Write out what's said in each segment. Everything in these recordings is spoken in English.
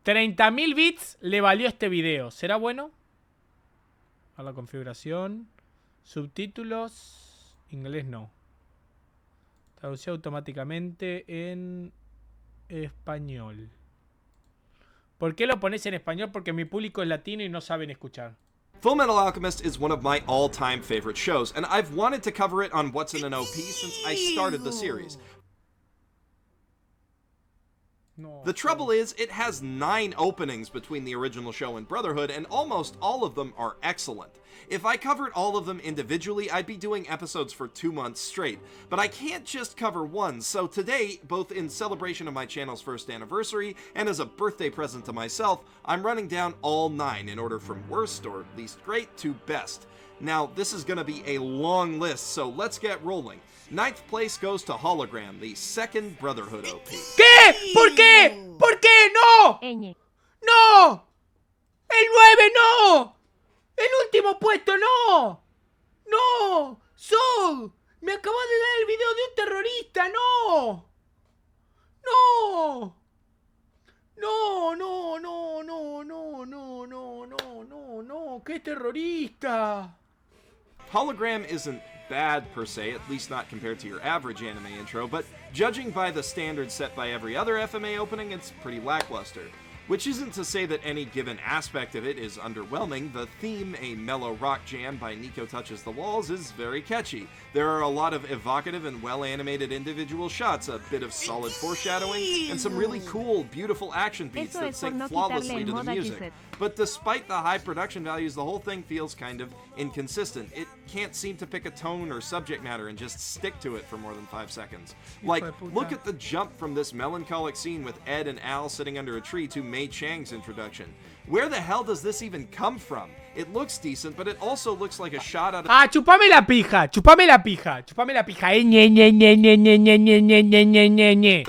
30.000 bits le valió este video. ¿Será bueno? A la configuración. Subtítulos. Inglés no. Traducido automáticamente en español. ¿Por qué lo pones en español? Porque mi público es latino y no saben escuchar. Fullmetal Alchemist is one of my all-time favorite shows, and I've wanted to cover it on What's in an OP since I started the series. The trouble is, it has 9 openings between the original show and Brotherhood, and almost all of them are excellent. If I covered all of them individually, I'd be doing episodes for 2 months straight, but I can't just cover one, so today, both in celebration of my channel's first anniversary and as a birthday present to myself, I'm running down all 9 in order from worst or least great to best. Now, this is gonna be a long list, so let's get rolling. 9th place goes to Hologram, the second Brotherhood OP. ¿Qué? ¿Por qué? ¿Por qué? ¡No! ¡No! ¡El 9 no! ¡El último puesto no! ¡No! ¡Sog! ¡Me acabas de dar el video de un terrorista! ¡No! ¡No! ¡No, no, no, no, no, no, no, no, no, no! ¡Qué terrorista! Hologram isn't bad per se, at least not compared to your average anime intro, but judging by the standards set by every other FMA opening, it's pretty lackluster. Which isn't to say that any given aspect of it is underwhelming. The theme, a mellow rock jam by Nico Touches the Walls, is very catchy. There are a lot of evocative and well-animated individual shots, a bit of solid foreshadowing, and some really cool, beautiful action beats that sync flawlessly to the music. But despite the high production values, the whole thing feels kind of inconsistent. It can't seem to pick a tone or subject matter and just stick to it for more than 5 seconds. Like, look at the jump from this melancholic scene with Ed and Al sitting under a tree to Mei Chang's introduction. Where the hell does this even come from? It looks decent, but it also looks like a shot out of— ¡Ah, chupame la pija! ¡Chupame la pija! ¡Chupame la pija!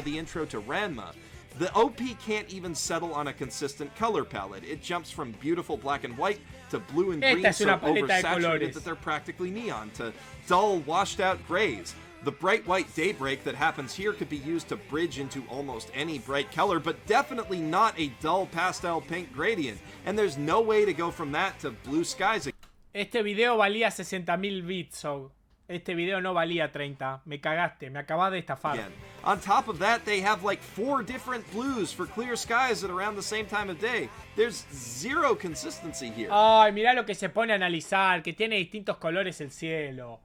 The intro to Ranma. The OP can't even settle on a consistent color palette. It jumps from beautiful black and white to blue and green so oversaturated that they're practically neon, to dull, washed-out grays. The bright white daybreak that happens here could be used to bridge into almost any bright color, but definitely not a dull pastel pink gradient. And there's no way to go from that to blue skies. Este video valía 60.000 bits, so este video no valía 30. Me cagaste, me acabas de estafar. Again. On top of that, they have like 4 different blues for clear skies at around the same time of day. There's zero consistency here. Ay, mirá lo que se pone a analizar, que tiene distintos colores el cielo.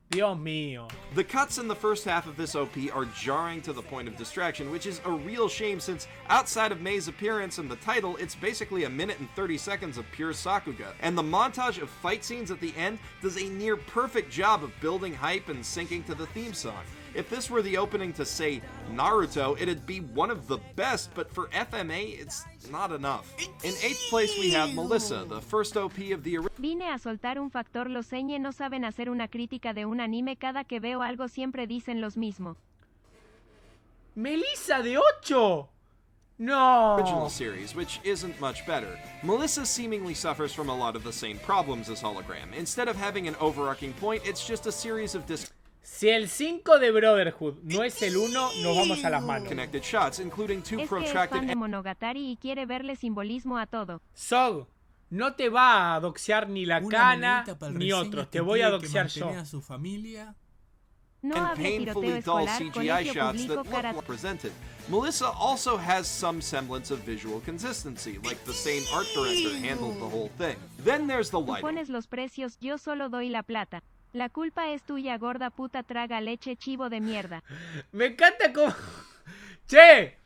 Dios mío. The cuts in the first half of this OP are jarring to the point of distraction, which is a real shame since outside of Mei's appearance and the title, it's basically 1 minute and 30 seconds of pure Sakuga. And the montage of fight scenes at the end does a near perfect job of building hype and syncing to the theme song. If this were the opening to, say, Naruto, it'd be one of the best, but for FMA, it's not enough. In 8th place, we have Melissa, the first OP of the original. Vine a soltar un factor, los señe no saben hacer una crítica de un anime, cada que veo algo siempre dicen los mismo. ¡Melissa de 8! No. Original series, which isn't much better. Melissa seemingly suffers from a lot of the same problems as Hologram. Instead of having an overarching point, it's just a series of Si el 5 de Brotherhood no es el 1, nos vamos a las manos. Connected shots, including 2 es protracted. Que es fan de Monogatari y quiere verle simbolismo a todo. Sog, no te va a doxear ni la Cana ni otros. Te voy a doxear yo. A su familia. No and hable painfully tiroteo dull escolar, CGI shots público, that look well presented. Melissa also has some semblance of visual consistency, like the same art director handled the whole thing. Then there's the Tú lighting. pones los precios, yo solo doy la plata. La culpa es tuya, gorda puta, traga leche, chivo de mierda. Me encanta como... Che,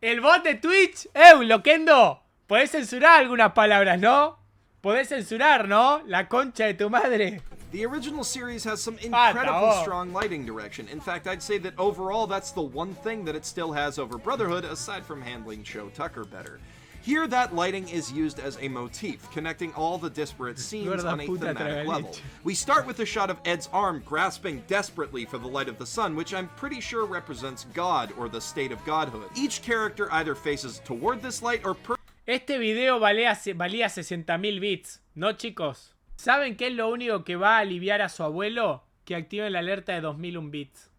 el bot de Twitch, Loquendo, podés censurar algunas palabras, ¿no? Podés censurar, ¿no? La concha de tu madre. The original series has some incredibly strong lighting direction. In fact, I'd say that overall that's the one thing that it still has over Brotherhood, aside from handling Show Tucker better. Here, that lighting is used as a motif, connecting all the disparate scenes on a thematic level. We start with a shot of Ed's arm grasping desperately for the light of the sun, which I'm pretty sure represents God or the state of godhood. Each character either faces toward this light or... Este video valía 60.000 bits, ¿no, chicos? ¿Saben qué es lo único que va a aliviar a su abuelo? Que activen la alerta de 2001 bits.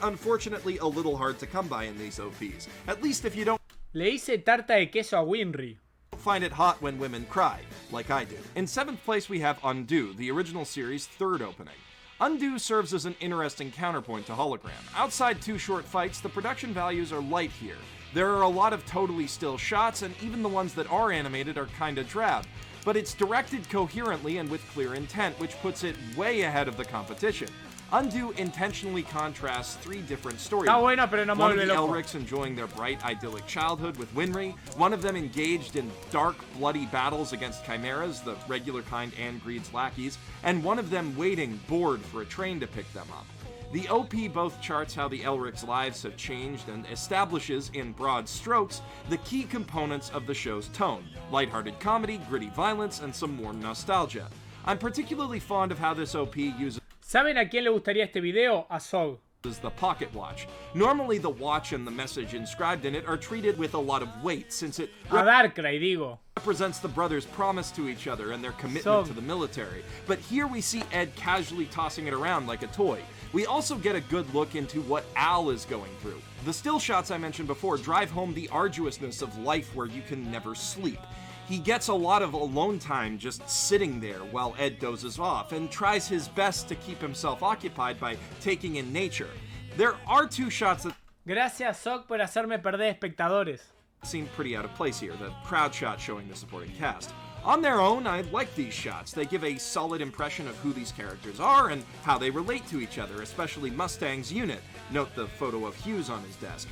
Unfortunately, a little hard to come by in these OPs. At least if you don't... Le hice tarta de queso a Winry. Find it hot when women cry, like I do. In 7th place we have Undo, the original series' 3rd opening. Undo serves as an interesting counterpoint to Hologram. Outside 2 short fights, the production values are light here. There are a lot of totally still shots, and even the ones that are animated are kinda drab. But it's directed coherently and with clear intent, which puts it way ahead of the competition. Undo intentionally contrasts 3 different storylines. Está bueno, pero no me One of vuelve the loco. Elrics enjoying their bright, idyllic childhood with Winry, one of them engaged in dark, bloody battles against chimeras, the regular kind and Greed's lackeys, and one of them waiting, bored, for a train to pick them up. The OP both charts how the Elrics' lives have changed and establishes, in broad strokes, the key components of the show's tone: lighthearted comedy, gritty violence, and some warm nostalgia. I'm particularly fond of how this OP uses ¿Saben a quién le gustaría este video? A Zog. the pocket watch. Normally the watch and the message inscribed in it are treated with a lot of weight, since it A Darkrai, digo. represents the brothers' promise to each other and their commitment So- to the military. But here we see Ed casually tossing it around like a toy. We also get a good look into what Al is going through. The still shots I mentioned before drive home the arduousness of life where you can never sleep. He gets a lot of alone time just sitting there while Ed dozes off, and tries his best to keep himself occupied by taking in nature. There are 2 shots that Gracias, Zog, por hacerme perder espectadores. seem pretty out of place here, the crowd shot showing the supporting cast. On their own, I like these shots. They give a solid impression of who these characters are and how they relate to each other, especially Mustang's unit. Note the photo of Hughes on his desk.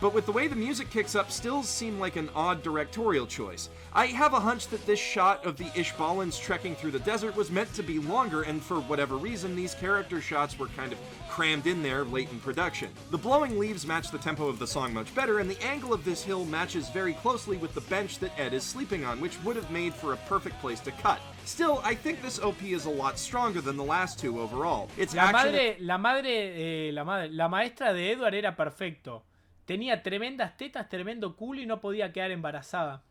But with the way the music kicks up, stills seem like an odd directorial choice. I have a hunch that this shot of the Ishbalans trekking through the desert was meant to be longer, and for whatever reason, these character shots were kind of crammed in there late in production. The blowing leaves match the tempo of the song much better, and the angle of this hill matches very closely with the bench that Ed is sleeping on, which would have made for a perfect place to cut. Still, I think this OP is a lot stronger than the last 2 overall. It's La action... maestra de Edward era perfecto. Tenía tremendas tetas, tremendo culo y no podía quedar embarazada.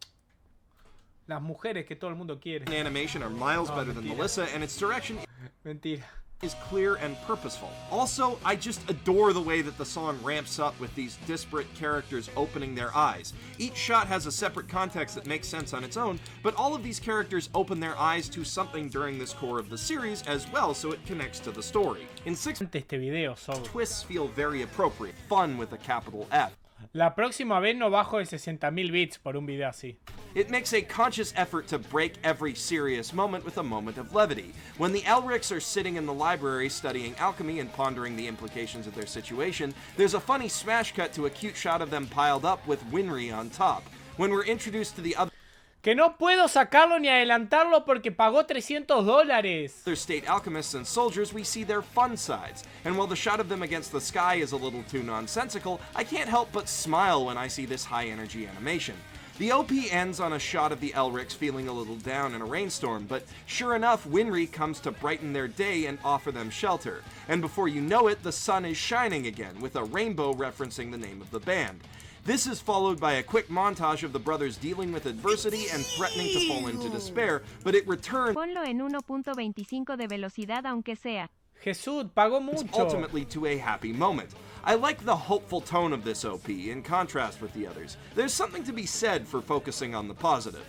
Las mujeres que todo el mundo quiere. Animation are miles better than mentira. Melissa, and its direction Mentira. is clear and purposeful. Also, I just adore the way that the song ramps up with these disparate characters opening their eyes. Each shot has a separate context that makes sense on its own, but all of these characters open their eyes to something during this core of the series as well, so it connects to the story. In 6th, Este video, Zog. twists feel very appropriate, fun with a capital F. La próxima vez no bajo de 60.000 bits por un video así. It makes a conscious effort to break every serious moment with a moment of levity. When the Elrics are sitting in the library studying alchemy and pondering the implications of their situation, there's a funny smash cut to a cute shot of them piled up with Winry on top. When we're introduced to the other Que no puedo sacarlo ni adelantarlo porque pagó $300. state alchemists and soldiers, we see their fun sides. And while the shot of them against the sky is a little too nonsensical, I can't help but smile when I see this high-energy animation. The OP ends on a shot of the Elrics feeling a little down in a rainstorm, but sure enough, Winry comes to brighten their day and offer them shelter. And before you know it, the sun is shining again, with a rainbow referencing the name of the band. This is followed by a quick montage of the brothers dealing with adversity and threatening to fall into despair, but it returns Ponlo en 1.25 de velocidad aunque sea. Jesús, pagó mucho. ultimately to a happy moment. I like the hopeful tone of this OP in contrast with the others. There's something to be said for focusing on the positive.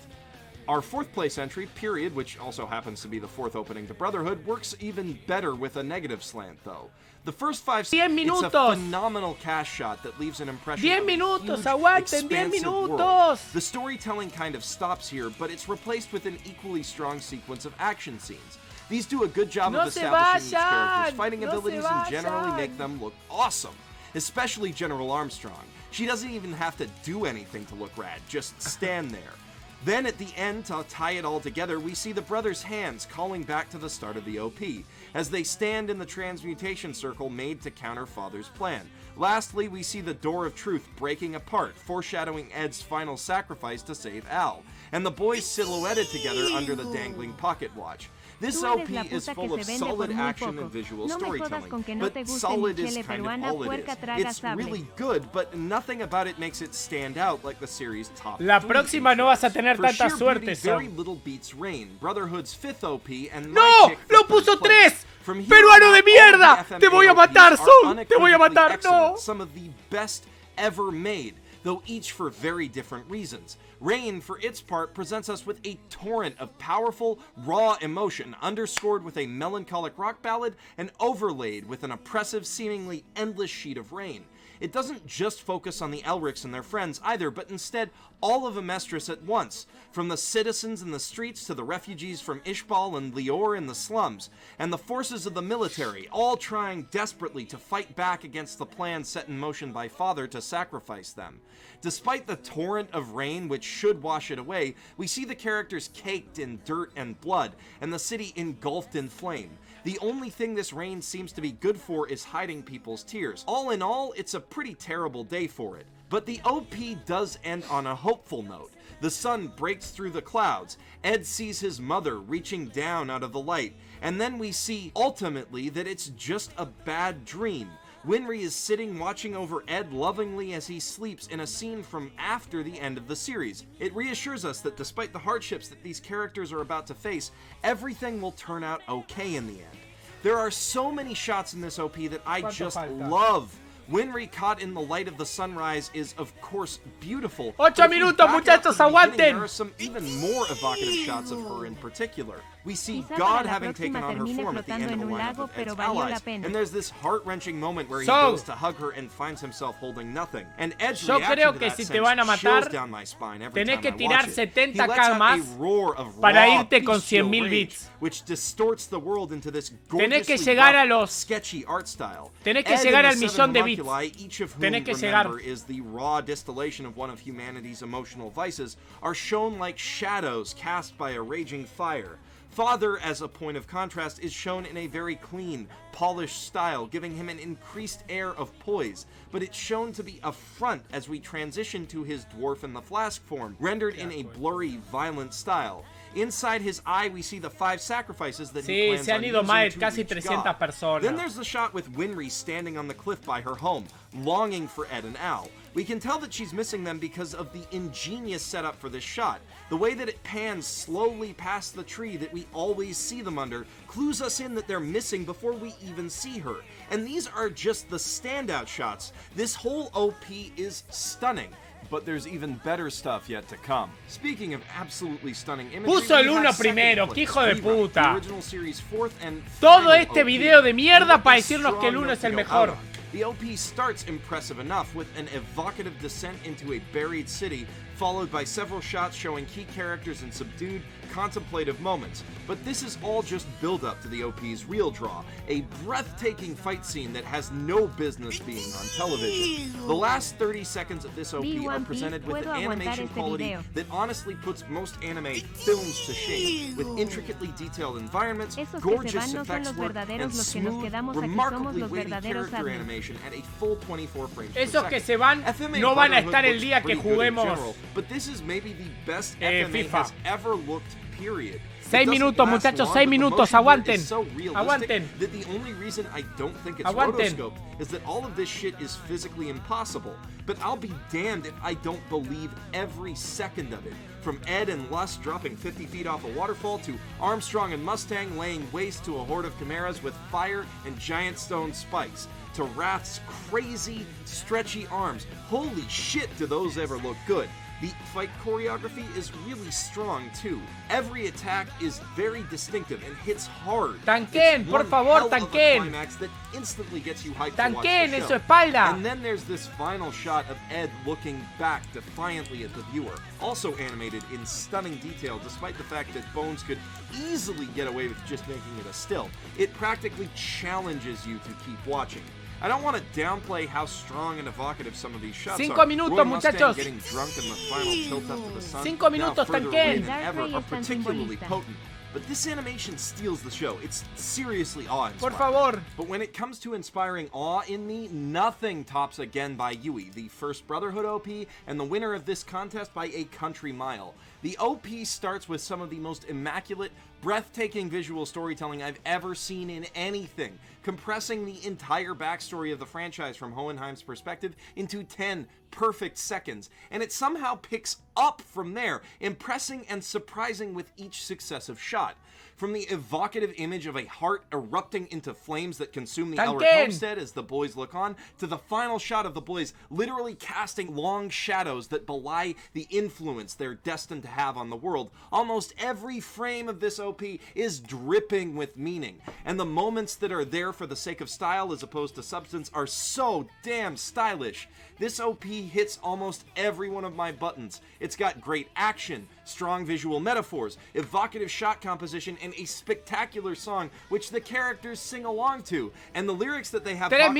Our 4th place entry, Period, which also happens to be the 4th opening to Brotherhood, works even better with a negative slant, though. The first 5 10 it's a minutos. phenomenal cast shot that leaves an impression 10 of a minutos, huge, aguanten, 10 expansive world. minutos. The storytelling kind of stops here, but it's replaced with an equally strong sequence of action scenes. These do a good job No of se establishing these vayan, characters' fighting no se abilities and generally vayan. make them look awesome. Especially General Armstrong. She doesn't even have to do anything to look rad, just stand there. Then at the end, to tie it all together, we see the brothers' hands calling back to the start of the OP, as they stand in the transmutation circle made to counter Father's plan. Lastly, we see the door of truth breaking apart, foreshadowing Ed's final sacrifice to save Al, and the boys silhouetted together under the dangling pocket watch. This Tú OP eres la is puta full que of se vende solid por muy action poco. and visual No me jodas storytelling, con que no te but guste solid mi is chele kind of peruana, all it puerca is. traga It's sable. really good, but nothing about it makes it stand out like the series' top La 3 próxima no vas a tener For tanta sheer suerte, beauty, Son. very little beats Reign, Brotherhood's 5th OP, and ¡No! my pick for ¡Lo 3rd puso place. 3! From here ¡Peruano on de out, mierda! all the FMA ¡Te voy a OPs matar, are Son! ¡Te voy a unequivocally matar! excellent, ¡No! Some of the best ever made. though each for very different reasons. Rain, for its part, presents us with a torrent of powerful, raw emotion, underscored with a melancholic rock ballad and overlaid with an oppressive, seemingly endless sheet of rain. It doesn't just focus on the Elrics and their friends either, but instead all of Amestris at once, from the citizens in the streets to the refugees from Ishbal and Lior in the slums, and the forces of the military, all trying desperately to fight back against the plan set in motion by Father to sacrifice them. Despite the torrent of rain which should wash it away, we see the characters caked in dirt and blood, and the city engulfed in flame. The only thing this rain seems to be good for is hiding people's tears. All in all, it's a pretty terrible day for it. But the OP does end on a hopeful note. The sun breaks through the clouds, Ed sees his mother reaching down out of the light, and then we see, ultimately, that it's just a bad dream. Winry is sitting watching over Ed lovingly as he sleeps in a scene from after the end of the series. It reassures us that despite the hardships that these characters are about to face, everything will turn out okay in the end. There are so many shots in this OP that I just love. Winry caught in the light of the sunrise is, of course, beautiful. 8 minutos, muchachos, aguanten. There are some even more evocative shots of her in particular. We see God having taken on her form at the end of the lineup of Ed's allies, and there's this heart-wrenching moment where he goes to hug her and finds himself holding nothing. And Ed's reaction to that sends chills down my spine every time I watch it. He lets out a roar of raw, bestial rage, which distorts the world into this gorgeously rough, sketchy art style. Tenés que llegar al millón de bits. Each of whom, remember, is the raw distillation of one of humanity's emotional vices, are shown like shadows cast by a raging fire. Father, as a point of contrast, is shown in a very clean, polished style, giving him an increased air of poise, but it's shown to be a front as we transition to his dwarf in the flask form, rendered in a blurry, violent style. Inside his eye, we see the 5 sacrifices that he plans on using to reach God. Then there's the shot with Winry standing on the cliff by her home, longing for Ed and Al. We can tell that she's missing them because of the ingenious setup for this shot. The way that it pans slowly past the tree that we always see them under clues us in that they're missing before we even see her. And these are just the standout shots. This whole OP is stunning. But there's even better stuff yet to come. Speaking of absolutely stunning imagery, puso el 1 primero, que hijo de puta. The original series 4th and todo este video de mierda para decirnos que el 1 es el mejor. The OP starts impressive enough with an evocative descent into a buried city, followed by several shots showing key characters in subdued, contemplative moments. But this is all just build-up to the OP's real draw, a breathtaking fight scene that has no business being on television. The last 30 seconds of this OP are presented with an animation quality that honestly puts most anime films to shame, with intricately detailed environments, gorgeous effects work, and smooth, remarkably weighty character animation at a full 24 frames per Esos que second. se van FMA no van a Brotherhood estar el looks día que pretty good in juguemos general, but this is maybe the best FMA FIFA. has ever looked, period. 6 minutos, muchachos, 6 minutos, aguanten. Aguanten. That the only reason I don't think it's Aguanten. rotoscoped is that all of this shit is physically impossible. But I'll be damned if I don't believe every second of it. From Ed and Lust dropping 50 feet off a waterfall to Armstrong and Mustang laying waste to a horde of chimeras with fire and giant stone spikes, to Wrath's crazy, stretchy arms. Holy shit, do those ever look good. The fight choreography is really strong too. Every attack is very distinctive and hits hard. Tanquen, por favor, tanquen. Climax that instantly gets you hyped Tanquen to watch the en show. su espalda. And then there's this final shot of Ed looking back defiantly at the viewer, also animated in stunning detail despite the fact that Bones could easily get away with just making it a still. It practically challenges you to keep watching. I don't want to downplay how strong and evocative some of these shots 5 are. minutos, Roy Mustang muchachos. getting drunk in the final tilt up to the sun, 5 minutos, now further Tanquen. away than ever, are particularly potent. But this animation steals the show. It's seriously awe-inspiring. Por favor. But when it comes to inspiring awe in me, nothing tops Again by Yui, the first Brotherhood OP, and the winner of this contest by a country mile. The OP starts with some of the most immaculate, breathtaking visual storytelling I've ever seen in anything, compressing the entire backstory of the franchise from Hohenheim's perspective into 10 perfect seconds, and it somehow picks up from there, impressing and surprising with each successive shot. From the evocative image of a heart erupting into flames that consume the Elric homestead as the boys look on, to the final shot of the boys literally casting long shadows that belie the influence they're destined to have on the world. Almost every frame of this OP is dripping with meaning, and the moments that are there for the sake of style as opposed to substance are so damn stylish. This OP hits almost every one of my buttons. It's got great action, strong visual metaphors, evocative shot composition, and a spectacular song which the characters sing along to. And the lyrics that they have have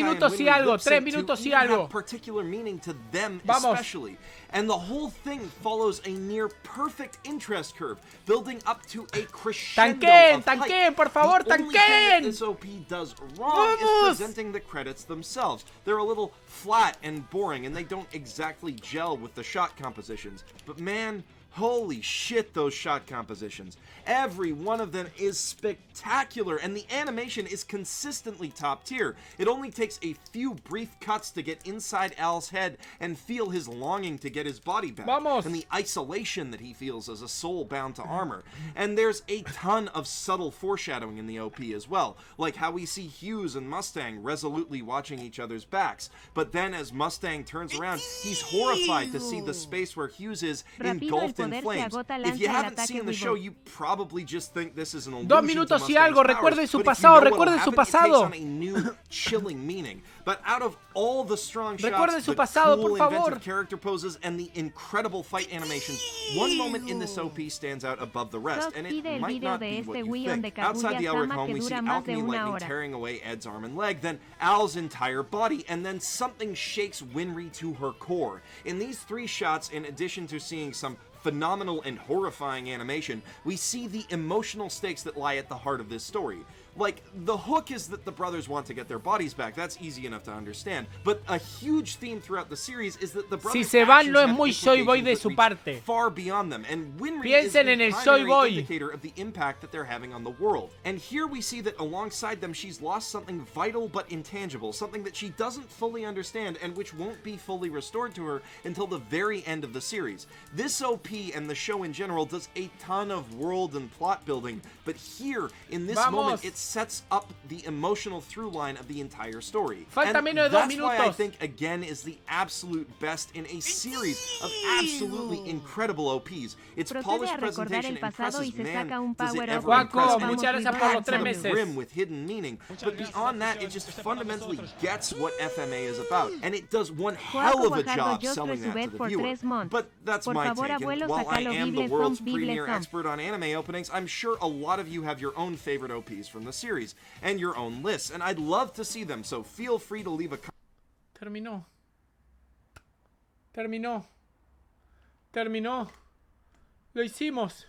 particular meaning to them especially. And the whole thing follows a near perfect interest curve, building up to a crescendo of hype. Por favor, the only thing that this OP does wrong is presenting the credits themselves. They're a little flat and boring, and they don't exactly gel with the shot compositions. But man, holy shit, those shot compositions. Every one of them is spectacular, and the animation is consistently top tier. It only takes a few brief cuts to get inside Al's head and feel his longing to get his body back. And the isolation that he feels as a soul bound to armor. And there's a ton of subtle foreshadowing in the OP as well, like how we see Hughes and Mustang resolutely watching each other's backs. But then as Mustang turns around, he's horrified to see the space where Hughes is engulfed in flames. If you haven't seen the show, you probably just think this is an illusion. 2 minutos y algo, recuerden su pasado, recuerden su pasado. It takes on a new, chilling meaning. But out of all the strong shots, the cool, inventive character poses, and the incredible fight animations, one moment in this OP stands out above the rest, and it might not be what you think. Outside the Elric home, we see Alchemy Lightning tearing away Ed's arm and leg, then Al's entire body, and then something shakes Winry to her core. In these 3 shots, in addition to seeing some phenomenal and horrifying animation, we see the emotional stakes that lie at the heart of this story. Like, the hook is that the brothers want to get their bodies back. That's easy enough to understand. But a huge theme throughout the series is that the brothers' si se van, no es muy soy boy de su parte. Far beyond them, and Winry Piensen is en el the soy primary boy. indicator of the impact that they're having on the world. And here we see that alongside them, she's lost something vital but intangible, something that she doesn't fully understand and which won't be fully restored to her until the very end of the series. This OP and the show in general does a ton of world and plot building, but here, in this moment, it sets up the emotional through line of the entire story. Falta and menos de 2 that's why I minutos. think, again, is the absolute best in a series of absolutely incredible OPs. Its polished presentation impresses, man, does it ever impress, and it's packed to the brim with hidden meaning, but beyond that, it just fundamentally gets what FMA is about, and it does one hell of a job selling that to the viewer. But that's my take, and while I am the world's premier expert on anime openings, I'm sure a lot of you have your own favorite OPs from the series, and your own lists, and I'd love to see them, so feel free to leave a comment. Terminó. Terminó. Terminó. Lo hicimos.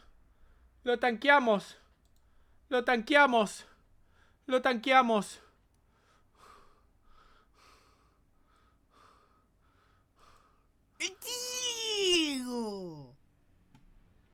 Lo tanqueamos. Lo tanqueamos. Lo tanqueamos.